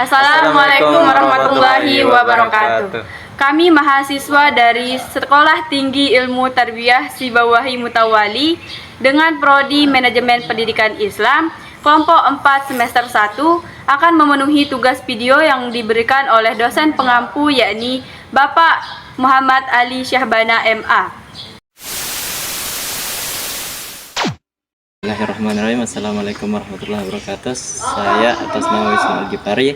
Assalamualaikum warahmatullahi wabarakatuh. Kami mahasiswa dari Sekolah Tinggi Ilmu Tarbiyah Sibawahi Mutawali dengan Prodi Manajemen Pendidikan Islam, kelompok 4 semester 1 akan memenuhi tugas video yang diberikan oleh dosen pengampu yakni Bapak Muhammad Ali Syahbana MA. Bismillahirrahmanirrahim. Assalamualaikum warahmatullahi wabarakatuh. Saya atas nama Wisnu Al-Gifari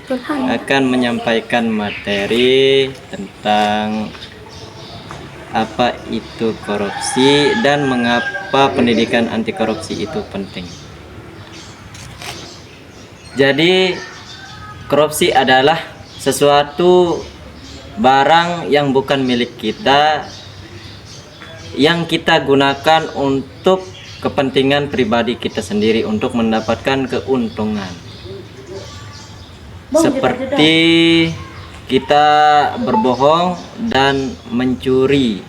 akan menyampaikan materi tentang apa itu korupsi dan mengapa pendidikan anti korupsi itu penting. Jadi korupsi adalah sesuatu barang yang bukan milik kita, yang kita gunakan untuk kepentingan pribadi kita sendiri untuk mendapatkan keuntungan. Seperti kita berbohong dan mencuri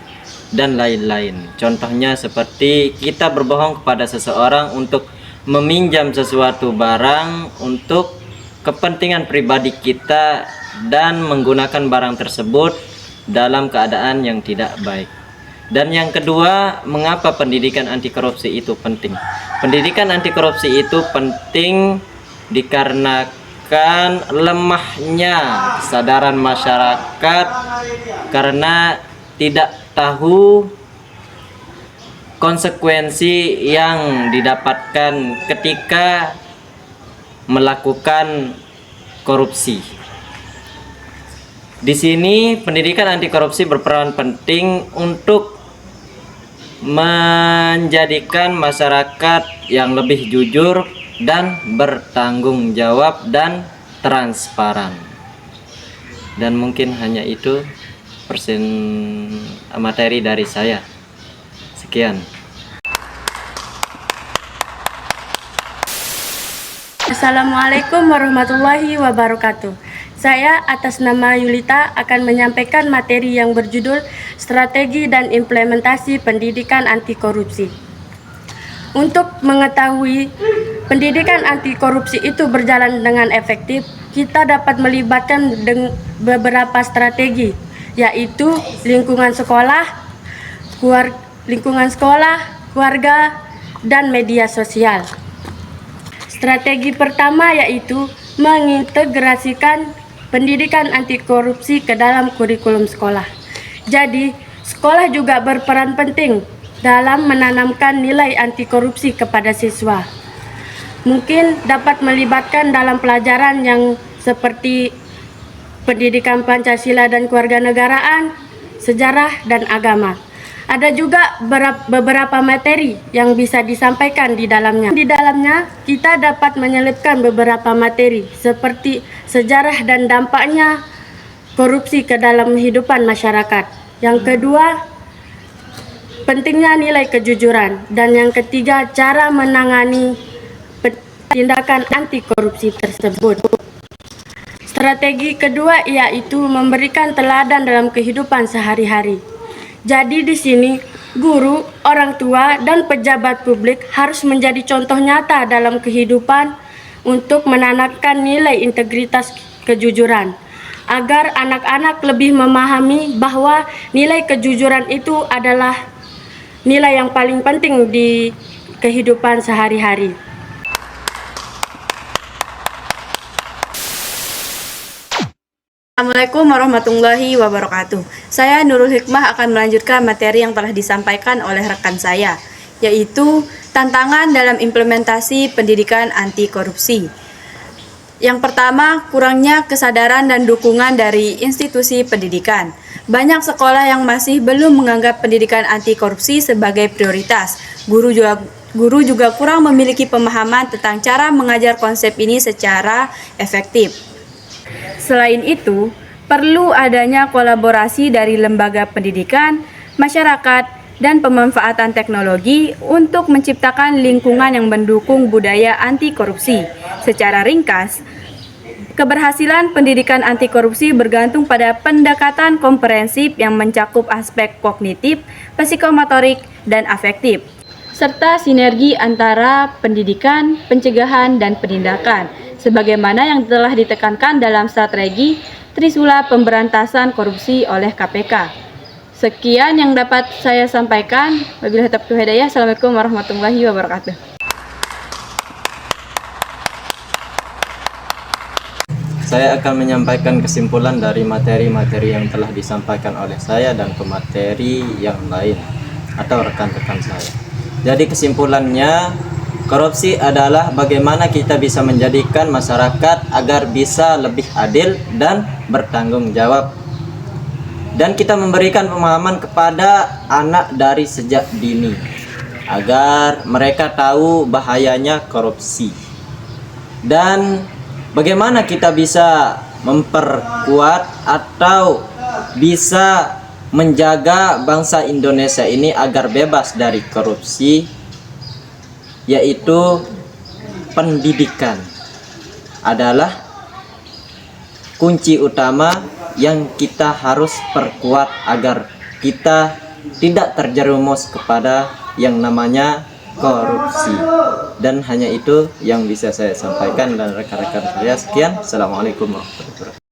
dan lain-lain. Contohnya seperti kita berbohong kepada seseorang untuk meminjam sesuatu barang untuk kepentingan pribadi kita dan menggunakan barang tersebut dalam keadaan yang tidak baik. Dan yang kedua, mengapa pendidikan anti korupsi itu penting? Pendidikan anti korupsi itu penting dikarenakan lemahnya kesadaran masyarakat karena tidak tahu konsekuensi yang didapatkan ketika melakukan korupsi. Di sini pendidikan anti korupsi berperan penting untuk menjadikan masyarakat yang lebih jujur dan bertanggung jawab dan transparan. Dan mungkin hanya itu materi dari saya. Sekian. Assalamualaikum warahmatullahi wabarakatuh. Saya atas nama Yulita akan menyampaikan materi yang berjudul Strategi dan Implementasi Pendidikan Anti Korupsi. Untuk mengetahui pendidikan anti korupsi itu berjalan dengan efektif, kita dapat melibatkan beberapa strategi, yaitu lingkungan sekolah, keluarga, dan media sosial. Strategi pertama yaitu mengintegrasikan pendidikan anti korupsi ke dalam kurikulum sekolah. Jadi, sekolah juga berperan penting dalam menanamkan nilai anti korupsi kepada siswa. Mungkin dapat melibatkan dalam pelajaran yang seperti pendidikan Pancasila dan kewarganegaraan, sejarah, dan agama. Ada juga beberapa materi yang bisa disampaikan di dalamnya. Di dalamnya, kita dapat menyelipkan beberapa materi seperti sejarah dan dampaknya korupsi ke dalam kehidupan masyarakat. Yang kedua, pentingnya nilai kejujuran. Dan yang ketiga, cara menangani tindakan anti korupsi tersebut. Strategi kedua yaitu memberikan teladan dalam kehidupan sehari-hari. Jadi di sini, guru, orang tua, dan pejabat publik harus menjadi contoh nyata dalam kehidupan untuk menanamkan nilai integritas kejujuran, agar anak-anak lebih memahami bahwa nilai kejujuran itu adalah nilai yang paling penting di kehidupan sehari-hari. Assalamualaikum warahmatullahi wabarakatuh. Saya Nurul Hikmah akan melanjutkan materi yang telah disampaikan oleh rekan saya, yaitu tantangan dalam implementasi pendidikan anti korupsi. Yang pertama, kurangnya kesadaran dan dukungan dari institusi pendidikan. Banyak sekolah yang masih belum menganggap pendidikan anti korupsi sebagai prioritas. Guru juga kurang memiliki pemahaman tentang cara mengajar konsep ini secara efektif. Selain itu, perlu adanya kolaborasi dari lembaga pendidikan, masyarakat, dan pemanfaatan teknologi untuk menciptakan lingkungan yang mendukung budaya anti korupsi. Secara ringkas, keberhasilan pendidikan anti korupsi bergantung pada pendekatan komprehensif yang mencakup aspek kognitif, psikomotorik, dan afektif, serta sinergi antara pendidikan, pencegahan, dan penindakan. sebagaimana yang telah ditekankan dalam strategi Trisula Pemberantasan Korupsi oleh KPK. Sekian yang dapat saya sampaikan. Wabillahi taufiq wal hidayah. Assalamualaikum warahmatullahi wabarakatuh. Saya akan menyampaikan kesimpulan dari materi-materi yang telah disampaikan oleh saya dan pemateri yang lain atau rekan-rekan saya. Jadi kesimpulannya, korupsi adalah bagaimana kita bisa menjadikan masyarakat agar bisa lebih adil dan bertanggung jawab. Dan kita memberikan pemahaman kepada anak dari sejak dini agar mereka tahu bahayanya korupsi. Dan bagaimana kita bisa memperkuat atau bisa menjaga bangsa Indonesia ini agar bebas dari korupsi, yaitu pendidikan adalah kunci utama yang kita harus perkuat agar kita tidak terjerumus kepada yang namanya korupsi. Dan hanya itu yang bisa saya sampaikan dan rekan-rekan saya. Sekian, assalamualaikum warahmatullahi wabarakatuh.